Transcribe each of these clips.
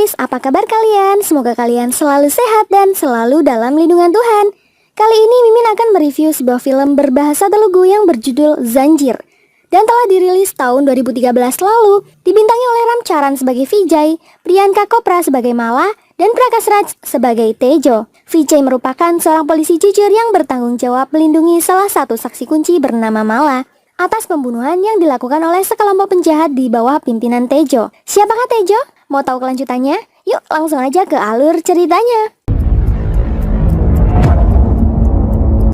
guys, apa kabar kalian? Semoga kalian selalu sehat dan selalu dalam lindungan Tuhan. Kali ini Mimin akan mereview sebuah film berbahasa Telugu yang berjudul Zanjir dan telah dirilis tahun 2013 lalu. Dibintangi oleh Ram Charan sebagai Vijay, Priyanka Chopra sebagai Mala, dan Prakash Raj sebagai Tejo. Vijay merupakan seorang polisi jujur yang bertanggung jawab melindungi salah satu saksi kunci bernama Mala atas pembunuhan yang dilakukan oleh sekelompok penjahat di bawah pimpinan Tejo. Siapakah Tejo? Mau tahu kelanjutannya? Yuk langsung aja ke alur ceritanya.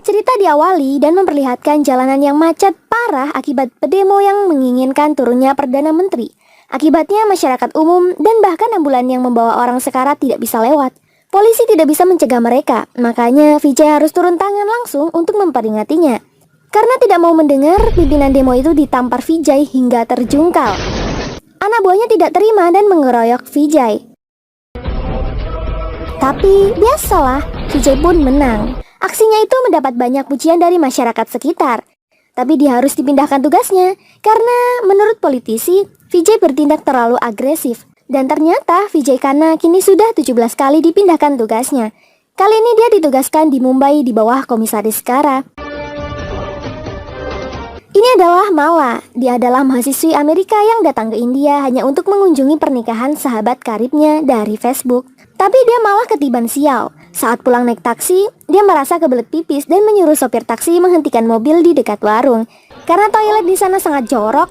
Cerita diawali dan memperlihatkan jalanan yang macet parah akibat pedemo yang menginginkan turunnya Perdana Menteri. Akibatnya masyarakat umum dan bahkan ambulan yang membawa orang sekarat tidak bisa lewat. Polisi tidak bisa mencegah mereka, makanya Vijay harus turun tangan langsung untuk memperingatinya. Karena tidak mau mendengar, pimpinan demo itu ditampar Vijay hingga terjungkal. Anak buahnya tidak terima dan mengeroyok Vijay. Tapi biasalah, Vijay pun menang. Aksinya itu mendapat banyak pujian dari masyarakat sekitar. Tapi dia harus dipindahkan tugasnya, karena menurut politisi, Vijay bertindak terlalu agresif. Dan ternyata Vijay Khanna kini sudah 17 kali dipindahkan tugasnya. Kali ini dia ditugaskan di Mumbai di bawah Komisaris Kara. Ini adalah Mala. Dia adalah mahasiswi Amerika yang datang ke India hanya untuk mengunjungi pernikahan sahabat karibnya dari Facebook. Tapi dia malah ketiban sial. Saat pulang naik taksi, dia merasa kebelet pipis dan menyuruh sopir taksi menghentikan mobil di dekat warung. Karena toilet di sana sangat jorok,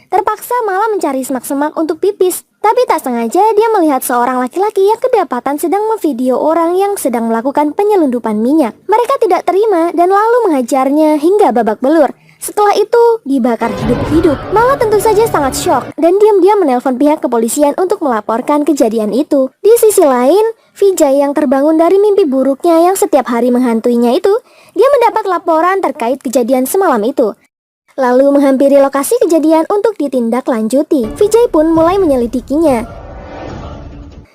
terpaksa Mala mencari semak-semak untuk pipis. Tapi tak sengaja dia melihat seorang laki-laki yang kedapatan sedang memvideo orang yang sedang melakukan penyelundupan minyak. Mereka tidak terima dan lalu menghajarnya hingga babak belur. Setelah itu dibakar hidup-hidup. Mala tentu saja sangat syok dan diam-diam menelpon pihak kepolisian untuk melaporkan kejadian itu. Di sisi lain, Vijay yang terbangun dari mimpi buruknya yang setiap hari menghantuinya itu, dia mendapat laporan terkait kejadian semalam itu. Lalu menghampiri lokasi kejadian untuk ditindaklanjuti. Vijay pun mulai menyelidikinya.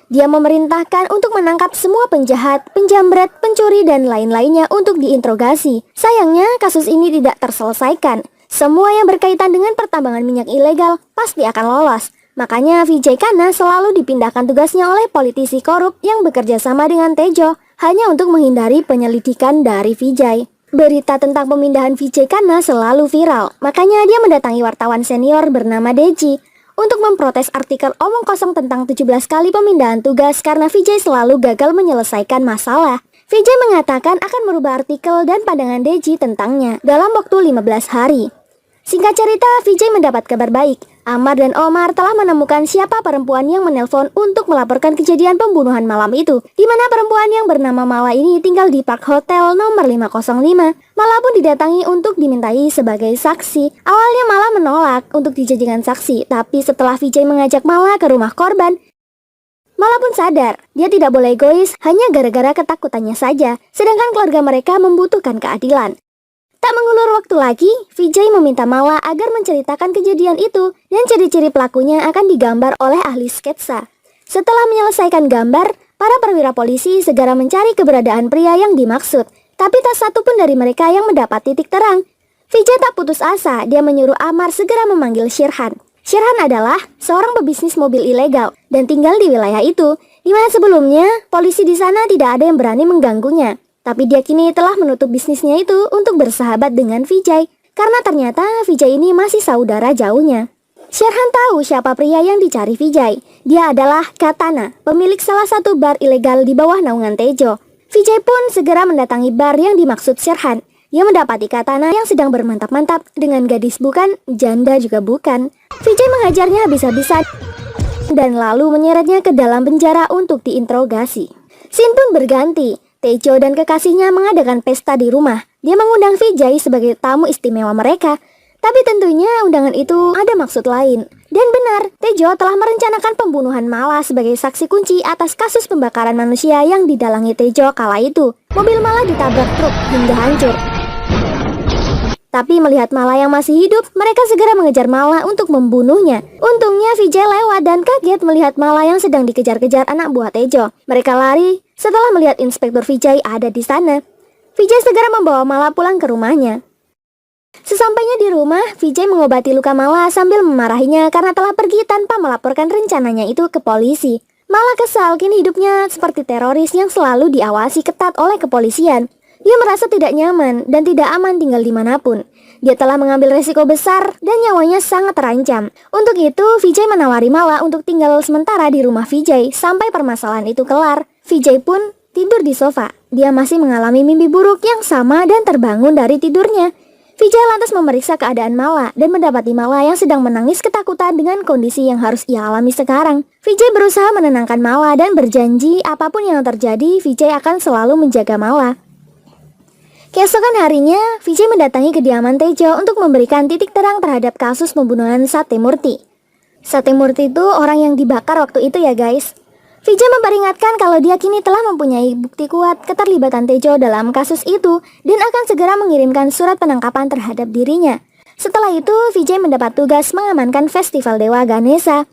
Dia memerintahkan untuk menangkap semua penjahat, penjamret, pencuri, dan lain-lainnya untuk diinterogasi. Sayangnya kasus ini tidak terselesaikan. Semua yang berkaitan dengan pertambangan minyak ilegal pasti akan lolos. Makanya Vijay Khanna selalu dipindahkan tugasnya oleh politisi korup yang bekerja sama dengan Tejo, hanya untuk menghindari penyelidikan dari Vijay. Berita tentang pemindahan Vijay Khanna selalu viral, makanya dia mendatangi wartawan senior bernama Deji untuk memprotes artikel omong kosong tentang 17 kali pemindahan tugas karena Vijay selalu gagal menyelesaikan masalah. Vijay mengatakan akan merubah artikel dan pandangan Deji tentangnya dalam waktu 15 hari. Singkat cerita, Vijay mendapat kabar baik. Amar dan Omar telah menemukan siapa perempuan yang menelpon untuk melaporkan kejadian pembunuhan malam itu, di mana perempuan yang bernama Mala ini tinggal di Park Hotel nomor 505. Mala pun didatangi untuk dimintai sebagai saksi. Awalnya Mala menolak untuk dijadikan saksi, tapi setelah Vijay mengajak Mala ke rumah korban, Mala pun sadar dia tidak boleh egois hanya gara-gara ketakutannya saja, sedangkan keluarga mereka membutuhkan keadilan. Tak mengulur waktu lagi, Vijay meminta Mala agar menceritakan kejadian itu dan ciri-ciri pelakunya akan digambar oleh ahli sketsa. Setelah menyelesaikan gambar, para perwira polisi segera mencari keberadaan pria yang dimaksud. Tapi tak satu pun dari mereka yang mendapat titik terang. Vijay tak putus asa, dia menyuruh Amar segera memanggil Shirhan. Shirhan adalah seorang pebisnis mobil ilegal dan tinggal di wilayah itu, di mana sebelumnya polisi di sana tidak ada yang berani mengganggunya. Tapi dia kini telah menutup bisnisnya itu untuk bersahabat dengan Vijay, karena ternyata Vijay ini masih saudara jauhnya. Shirhan tahu siapa pria yang dicari Vijay. Dia adalah Katana, pemilik salah satu bar ilegal di bawah naungan Tejo. Vijay pun segera mendatangi bar yang dimaksud Shirhan. Dia mendapati Katana yang sedang bermantap-mantap dengan gadis bukan, janda juga bukan. Vijay menghajarnya habis-habisan dan lalu menyeretnya ke dalam penjara untuk diinterogasi. Scene pun berganti. Tejo dan kekasihnya mengadakan pesta di rumah. Dia mengundang Vijay sebagai tamu istimewa mereka. Tapi tentunya undangan itu ada maksud lain. Dan benar, Tejo telah merencanakan pembunuhan Mala sebagai saksi kunci atas kasus pembakaran manusia yang didalangi Tejo kala itu. Mobil Mala ditabrak truk hingga hancur. Tapi melihat Mala yang masih hidup, mereka segera mengejar Mala untuk membunuhnya. Untungnya Vijay lewat dan kaget melihat Mala yang sedang dikejar-kejar anak buah Tejo. Mereka lari setelah melihat Inspektur Vijay ada di sana. Vijay segera membawa Mala pulang ke rumahnya. Sesampainya di rumah, Vijay mengobati luka Mala sambil memarahinya karena telah pergi tanpa melaporkan rencananya itu ke polisi. Mala kesal kini hidupnya seperti teroris yang selalu diawasi ketat oleh kepolisian. Dia merasa tidak nyaman dan tidak aman tinggal dimanapun. Dia telah mengambil resiko besar dan nyawanya sangat terancam. Untuk itu, Vijay menawari Mala untuk tinggal sementara di rumah Vijay sampai permasalahan itu kelar. Vijay pun tidur di sofa. Dia masih mengalami mimpi buruk yang sama dan terbangun dari tidurnya. Vijay lantas memeriksa keadaan Mala dan mendapati Mala yang sedang menangis ketakutan dengan kondisi yang harus ia alami sekarang. Vijay berusaha menenangkan Mala dan berjanji apapun yang terjadi, Vijay akan selalu menjaga Mala. Keesokan harinya, Vijay mendatangi kediaman Tejo untuk memberikan titik terang terhadap kasus pembunuhan Satyamurti. Satyamurti itu orang yang dibakar waktu itu ya guys. Vijay memperingatkan kalau dia kini telah mempunyai bukti kuat keterlibatan Tejo dalam kasus itu dan akan segera mengirimkan surat penangkapan terhadap dirinya. Setelah itu, Vijay mendapat tugas mengamankan festival Dewa Ganesha.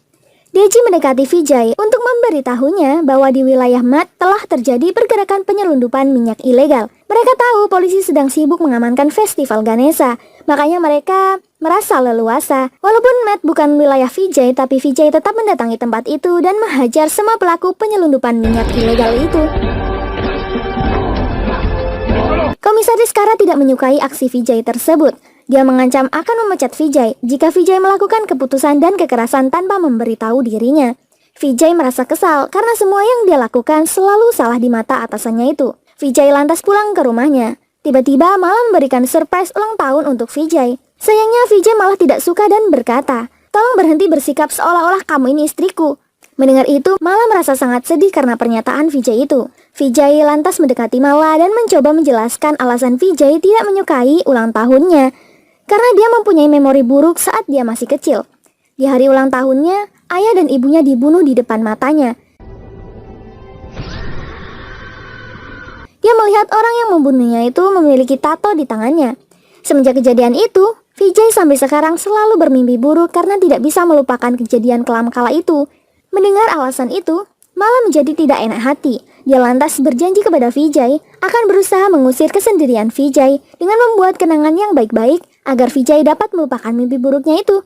Deji mendekati Vijay untuk memberitahunya bahwa di wilayah Mat telah terjadi pergerakan penyelundupan minyak ilegal. Mereka tahu polisi sedang sibuk mengamankan festival Ganesha, makanya mereka merasa leluasa. Walaupun Mat bukan wilayah Vijay, tapi Vijay tetap mendatangi tempat itu dan menghajar semua pelaku penyelundupan minyak ilegal itu. Komisaris Kara tidak menyukai aksi Vijay tersebut. Dia mengancam akan memecat Vijay jika Vijay melakukan keputusan dan kekerasan tanpa memberitahu dirinya. Vijay merasa kesal karena semua yang dia lakukan selalu salah di mata atasannya itu. Vijay lantas pulang ke rumahnya. Tiba-tiba Mala memberikan surprise ulang tahun untuk Vijay. Sayangnya Vijay malah tidak suka dan berkata, "Tolong berhenti bersikap seolah-olah kamu ini istriku." Mendengar itu, Mala merasa sangat sedih karena pernyataan Vijay itu. Vijay lantas mendekati Mala dan mencoba menjelaskan alasan Vijay tidak menyukai ulang tahunnya. Karena dia mempunyai memori buruk saat dia masih kecil. Di hari ulang tahunnya, ayah dan ibunya dibunuh di depan matanya. Dia melihat orang yang membunuhnya itu memiliki tato di tangannya. Semenjak kejadian itu, Vijay sampai sekarang selalu bermimpi buruk karena tidak bisa melupakan kejadian kelam kala itu. Mendengar alasan itu, Mala menjadi tidak enak hati. Dia lantas berjanji kepada Vijay akan berusaha mengusir kesendirian Vijay dengan membuat kenangan yang baik-baik agar Vijay dapat melupakan mimpi buruknya itu.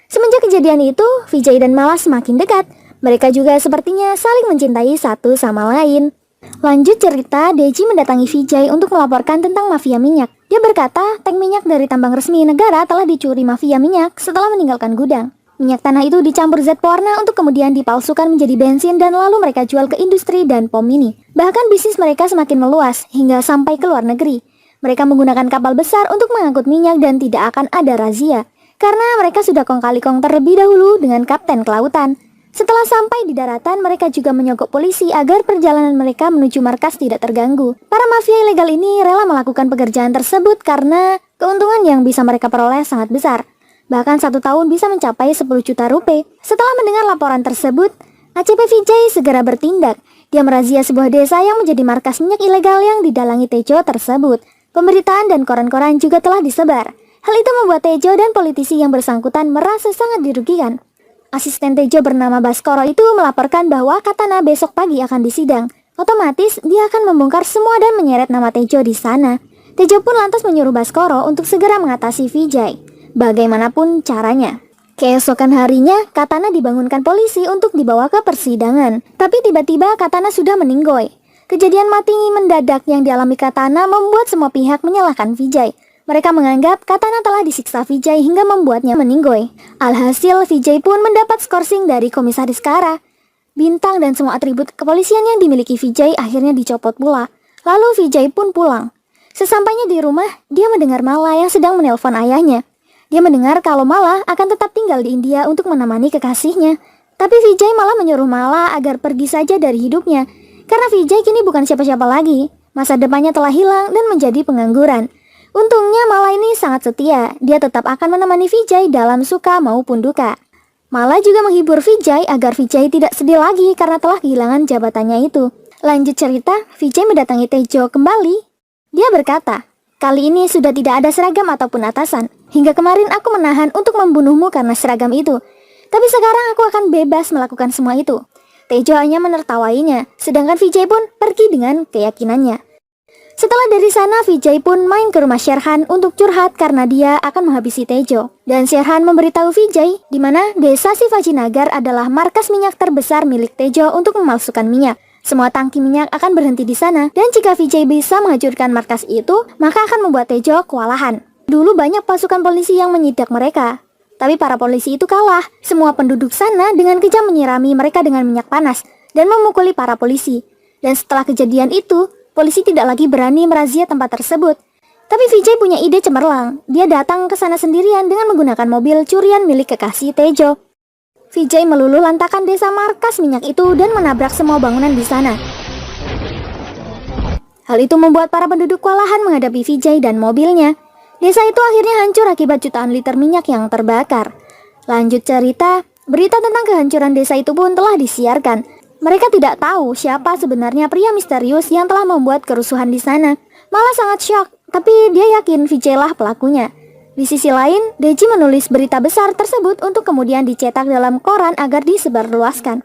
Semenjak kejadian itu, Vijay dan Mala semakin dekat. Mereka juga sepertinya saling mencintai satu sama lain. Lanjut cerita, Deji mendatangi Vijay untuk melaporkan tentang mafia minyak. Dia berkata, tank minyak dari tambang resmi negara telah dicuri mafia minyak setelah meninggalkan gudang. Minyak tanah itu dicampur zat pewarna untuk kemudian dipalsukan menjadi bensin dan lalu mereka jual ke industri dan pom mini. Bahkan bisnis mereka semakin meluas hingga sampai ke luar negeri. Mereka menggunakan kapal besar untuk mengangkut minyak dan tidak akan ada razia. Karena mereka sudah kong kali kong terlebih dahulu dengan kapten kelautan. Setelah sampai di daratan, mereka juga menyogok polisi agar perjalanan mereka menuju markas tidak terganggu. Para mafia ilegal ini rela melakukan pekerjaan tersebut karena keuntungan yang bisa mereka peroleh sangat besar. Bahkan 1 tahun bisa mencapai 10 juta rupiah. Setelah mendengar laporan tersebut, ACP Vijay segera bertindak. Dia merazia sebuah desa yang menjadi markas minyak ilegal yang didalangi Tejo tersebut. Pemberitaan dan koran-koran juga telah disebar. Hal itu membuat Tejo dan politisi yang bersangkutan merasa sangat dirugikan. Asisten Tejo bernama Baskoro itu melaporkan bahwa Katana besok pagi akan disidang. Otomatis dia akan membongkar semua dan menyeret nama Tejo di sana. Tejo pun lantas menyuruh Baskoro untuk segera mengatasi Vijay. Bagaimanapun caranya. Keesokan harinya, Katana dibangunkan polisi untuk dibawa ke persidangan. Tapi tiba-tiba Katana sudah meninggoy. Kejadian mati mendadak yang dialami Katana membuat semua pihak menyalahkan Vijay. Mereka menganggap Katana telah disiksa Vijay hingga membuatnya meninggoy. Alhasil, Vijay pun mendapat skorsing dari Komisaris Kara. Bintang dan semua atribut kepolisian yang dimiliki Vijay akhirnya dicopot pula. Lalu Vijay pun pulang. Sesampainya di rumah, dia mendengar Mala yang sedang menelpon ayahnya. Dia mendengar kalau Mala akan tetap tinggal di India untuk menemani kekasihnya. Tapi Vijay malah menyuruh Mala agar pergi saja dari hidupnya. Karena Vijay kini bukan siapa-siapa lagi. Masa depannya telah hilang dan menjadi pengangguran. Untungnya Mala ini sangat setia. Dia tetap akan menemani Vijay dalam suka maupun duka. Mala juga menghibur Vijay agar Vijay tidak sedih lagi karena telah kehilangan jabatannya itu. Lanjut cerita, Vijay mendatangi Tejo kembali. Dia berkata, "Kali ini sudah tidak ada seragam ataupun atasan. Hingga kemarin aku menahan untuk membunuhmu karena seragam itu. Tapi sekarang aku akan bebas melakukan semua itu." Tejo hanya menertawainya, sedangkan Vijay pun pergi dengan keyakinannya. Setelah dari sana, Vijay pun main ke rumah Sherhan untuk curhat karena dia akan menghabisi Tejo. Dan Sherhan memberitahu Vijay di mana desa Shivajinagar adalah markas minyak terbesar milik Tejo untuk memalsukan minyak. Semua tangki minyak akan berhenti di sana, dan jika Vijay bisa menghancurkan markas itu, maka akan membuat Tejo kewalahan. Dulu banyak pasukan polisi yang menyidak mereka, tapi para polisi itu kalah. Semua penduduk sana dengan kejam menyirami mereka dengan minyak panas dan memukuli para polisi. Dan setelah kejadian itu, polisi tidak lagi berani merazia tempat tersebut. Tapi Vijay punya ide cemerlang. Dia datang ke sana sendirian dengan menggunakan mobil curian milik kekasih Tejo. Vijay meluluh lantakan desa markas minyak itu dan menabrak semua bangunan di sana. Hal itu membuat para penduduk kewalahan menghadapi Vijay dan mobilnya. Desa itu akhirnya hancur akibat jutaan liter minyak yang terbakar. Lanjut cerita, berita tentang kehancuran desa itu pun telah disiarkan. Mereka tidak tahu siapa sebenarnya pria misterius yang telah membuat kerusuhan di sana. Malah sangat syok, tapi dia yakin Vijay lah pelakunya. Di sisi lain, Deji menulis berita besar tersebut untuk kemudian dicetak dalam koran agar disebarluaskan.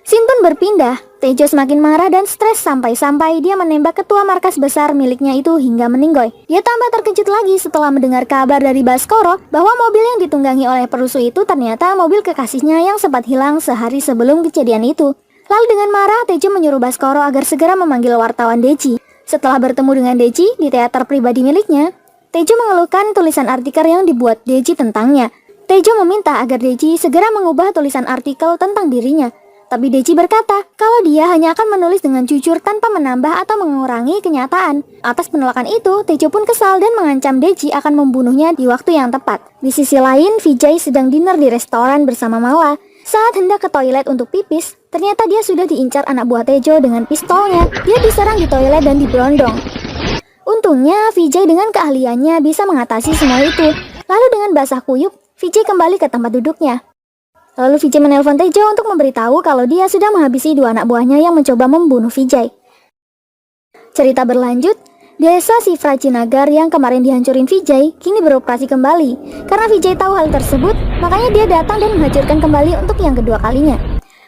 Scene pun berpindah. Tejo semakin marah dan stres sampai-sampai dia menembak ketua markas besar miliknya itu hingga meninggoy. Dia tambah terkejut lagi setelah mendengar kabar dari Baskoro bahwa mobil yang ditunggangi oleh perusuh itu ternyata mobil kekasihnya yang sempat hilang sehari sebelum kejadian itu. Lalu dengan marah, Tejo menyuruh Baskoro agar segera memanggil wartawan Deji. Setelah bertemu dengan Deji di teater pribadi miliknya, Tejo mengeluhkan tulisan artikel yang dibuat Deji tentangnya. Tejo meminta agar Deji segera mengubah tulisan artikel tentang dirinya. Tapi Deji berkata kalau dia hanya akan menulis dengan jujur tanpa menambah atau mengurangi kenyataan. Atas penolakan itu, Tejo pun kesal dan mengancam Deji akan membunuhnya di waktu yang tepat. Di sisi lain, Vijay sedang dinner di restoran bersama Mala. Saat hendak ke toilet untuk pipis, ternyata dia sudah diincar anak buah Tejo dengan pistolnya. Dia diserang di toilet dan diberondong. Untungnya, Vijay dengan keahliannya bisa mengatasi semua itu. Lalu dengan basah kuyup, Vijay kembali ke tempat duduknya. Lalu Vijay menelpon Tejo untuk memberitahu kalau dia sudah menghabisi dua anak buahnya yang mencoba membunuh Vijay. Cerita berlanjut, desa Shivajinagar yang kemarin dihancurin Vijay kini beroperasi kembali. Karena Vijay tahu hal tersebut, makanya dia datang dan menghancurkan kembali untuk yang kedua kalinya.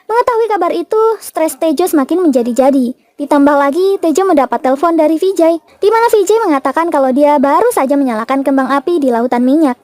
Mengetahui kabar itu, stres Tejo semakin menjadi-jadi. Ditambah lagi, Tejo mendapat telepon dari Vijay, di mana Vijay mengatakan kalau dia baru saja menyalakan kembang api di lautan minyak.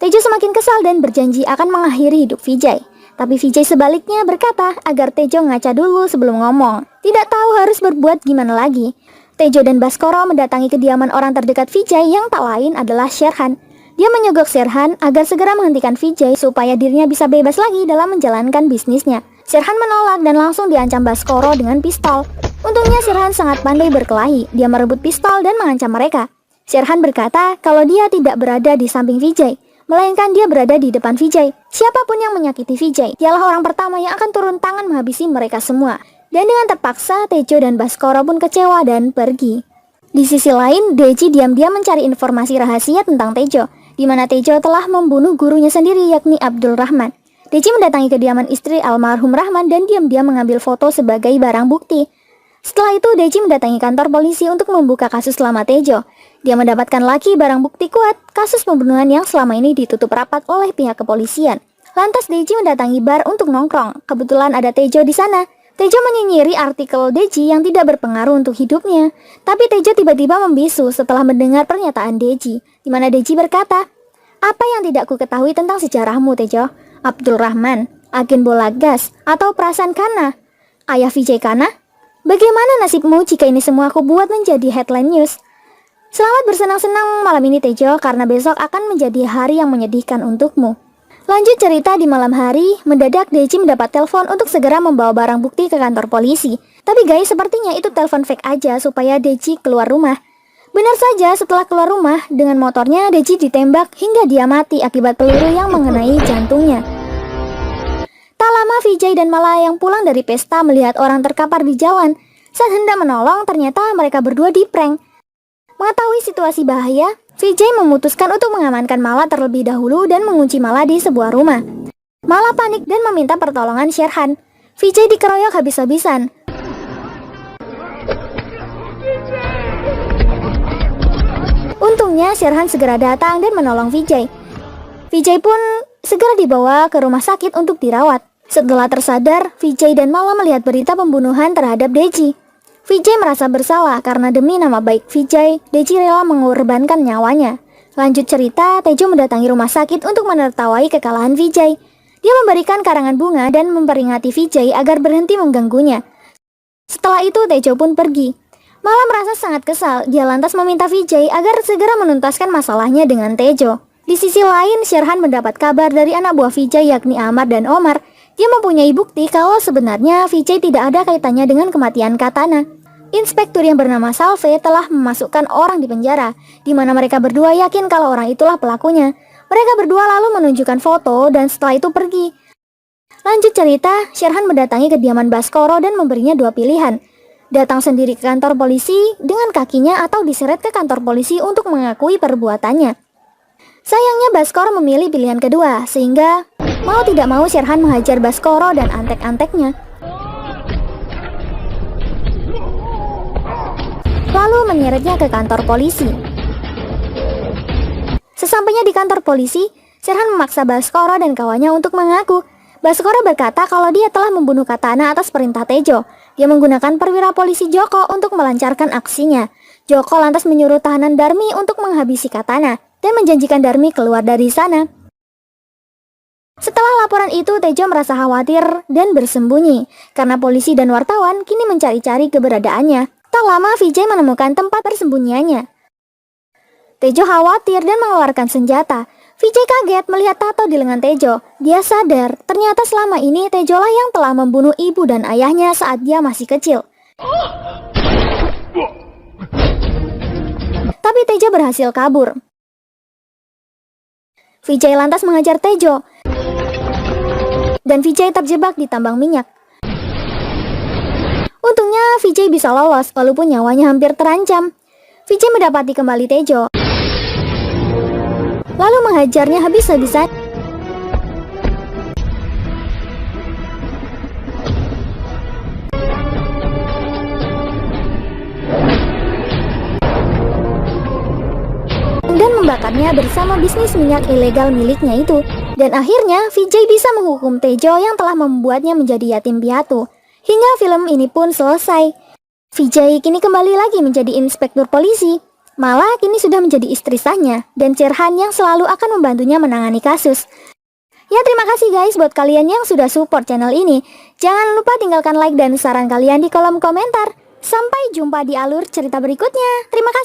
Tejo semakin kesal dan berjanji akan mengakhiri hidup Vijay. Tapi Vijay sebaliknya berkata agar Tejo ngaca dulu sebelum ngomong. Tidak tahu harus berbuat gimana lagi. Tejo dan Baskoro mendatangi kediaman orang terdekat Vijay yang tak lain adalah Sherhan. Dia menyogok Sherhan agar segera menghentikan Vijay supaya dirinya bisa bebas lagi dalam menjalankan bisnisnya. Sherhan menolak dan langsung diancam Baskoro dengan pistol. Untungnya Sherhan sangat pandai berkelahi. Dia merebut pistol dan mengancam mereka. Sherhan berkata kalau dia tidak berada di samping Vijay, melainkan dia berada di depan Vijay. Siapapun yang menyakiti Vijay, dialah orang pertama yang akan turun tangan menghabisi mereka semua. Dan dengan terpaksa, Tejo dan Baskoro pun kecewa dan pergi. Di sisi lain, Deji diam-diam mencari informasi rahasia tentang Tejo, di mana Tejo telah membunuh gurunya sendiri yakni Abdul Rahman. Deji mendatangi kediaman istri almarhum Rahman dan diam-diam mengambil foto sebagai barang bukti. Setelah itu, Deji mendatangi kantor polisi untuk membuka kasus selama Tejo. Dia mendapatkan lagi barang bukti kuat, kasus pembunuhan yang selama ini ditutup rapat oleh pihak kepolisian. Lantas Deji mendatangi bar untuk nongkrong. Kebetulan ada Tejo di sana. Tejo menyinyiri artikel Deji yang tidak berpengaruh untuk hidupnya. Tapi Tejo tiba-tiba membisu setelah mendengar pernyataan Deji, di mana Deji berkata, "Apa yang tidak ku ketahui tentang sejarahmu, Tejo? Abdul Rahman, agen bola gas, atau Prasan Khanna, ayah Vijay Khanna? Bagaimana nasibmu jika ini semua aku buat menjadi headline news? Selamat bersenang-senang malam ini Tejo, karena besok akan menjadi hari yang menyedihkan untukmu." Lanjut cerita, di malam hari, mendadak Deji mendapat telepon untuk segera membawa barang bukti ke kantor polisi. Tapi guys, sepertinya itu telepon fake aja supaya Deji keluar rumah. Benar saja, setelah keluar rumah, dengan motornya Deji ditembak hingga dia mati akibat peluru yang mengenai jantungnya. Tak lama Vijay dan Mala yang pulang dari pesta melihat orang terkapar di jalan. Saat hendak menolong, ternyata mereka berdua diprank. Mengetahui situasi bahaya, Vijay memutuskan untuk mengamankan Mala terlebih dahulu dan mengunci Mala di sebuah rumah. Mala panik dan meminta pertolongan Sherhan. Vijay dikeroyok habis-habisan. Untungnya Sherhan segera datang dan menolong Vijay. Vijay pun segera dibawa ke rumah sakit untuk dirawat. Setelah tersadar, Vijay dan Mala melihat berita pembunuhan terhadap Deji. Vijay merasa bersalah karena demi nama baik Vijay, Deji rela mengorbankan nyawanya. Lanjut cerita, Tejo mendatangi rumah sakit untuk menertawai kekalahan Vijay. Dia memberikan karangan bunga dan memperingati Vijay agar berhenti mengganggunya. Setelah itu Tejo pun pergi. Malah merasa sangat kesal, dia lantas meminta Vijay agar segera menuntaskan masalahnya dengan Tejo. Di sisi lain, Sherhan mendapat kabar dari anak buah Vijay yakni Amar dan Omar. Dia mempunyai bukti kalau sebenarnya Vijay tidak ada kaitannya dengan kematian Katana. Inspektur yang bernama Salve telah memasukkan orang di penjara, di mana mereka berdua yakin kalau orang itulah pelakunya. Mereka berdua lalu menunjukkan foto dan setelah itu pergi. Lanjut cerita, Sherhan mendatangi kediaman Baskoro dan memberinya dua pilihan. Datang sendiri ke kantor polisi dengan kakinya atau diseret ke kantor polisi untuk mengakui perbuatannya. Sayangnya Baskoro memilih pilihan kedua, sehingga mau tidak mau Sherhan menghajar Baskoro dan antek-anteknya. Lalu menyeretnya ke kantor polisi. Sesampainya di kantor polisi, Sherhan memaksa Baskoro dan kawannya untuk mengaku. Baskoro berkata kalau dia telah membunuh Katana atas perintah Tejo. Dia menggunakan perwira polisi Joko untuk melancarkan aksinya. Joko lantas menyuruh tahanan Darmi untuk menghabisi Katana dan menjanjikan Darmi keluar dari sana. Setelah laporan itu, Tejo merasa khawatir dan bersembunyi karena polisi dan wartawan kini mencari-cari keberadaannya. Tak lama Vijay menemukan tempat persembunyiannya. Tejo khawatir dan mengeluarkan senjata. Vijay kaget melihat tato di lengan Tejo. Dia sadar ternyata selama ini Tejo lah yang telah membunuh ibu dan ayahnya saat dia masih kecil. Tapi Tejo berhasil kabur. Vijay lantas mengajar Tejo. Dan Vijay terjebak di tambang minyak. Untungnya Vijay bisa lolos walaupun nyawanya hampir terancam. Vijay mendapati kembali Tejo, lalu menghajarnya habis-habisan. Dan membakarnya bersama bisnis minyak ilegal miliknya itu. Dan akhirnya Vijay bisa menghukum Tejo yang telah membuatnya menjadi yatim piatu. Hingga film ini pun selesai. Vijay kini kembali lagi menjadi inspektur polisi. Malah kini sudah menjadi istri sahnya dan Sherhan yang selalu akan membantunya menangani kasus. Ya, terima kasih guys buat kalian yang sudah support channel ini. Jangan lupa tinggalkan like dan saran kalian di kolom komentar. Sampai jumpa di alur cerita berikutnya. Terima kasih.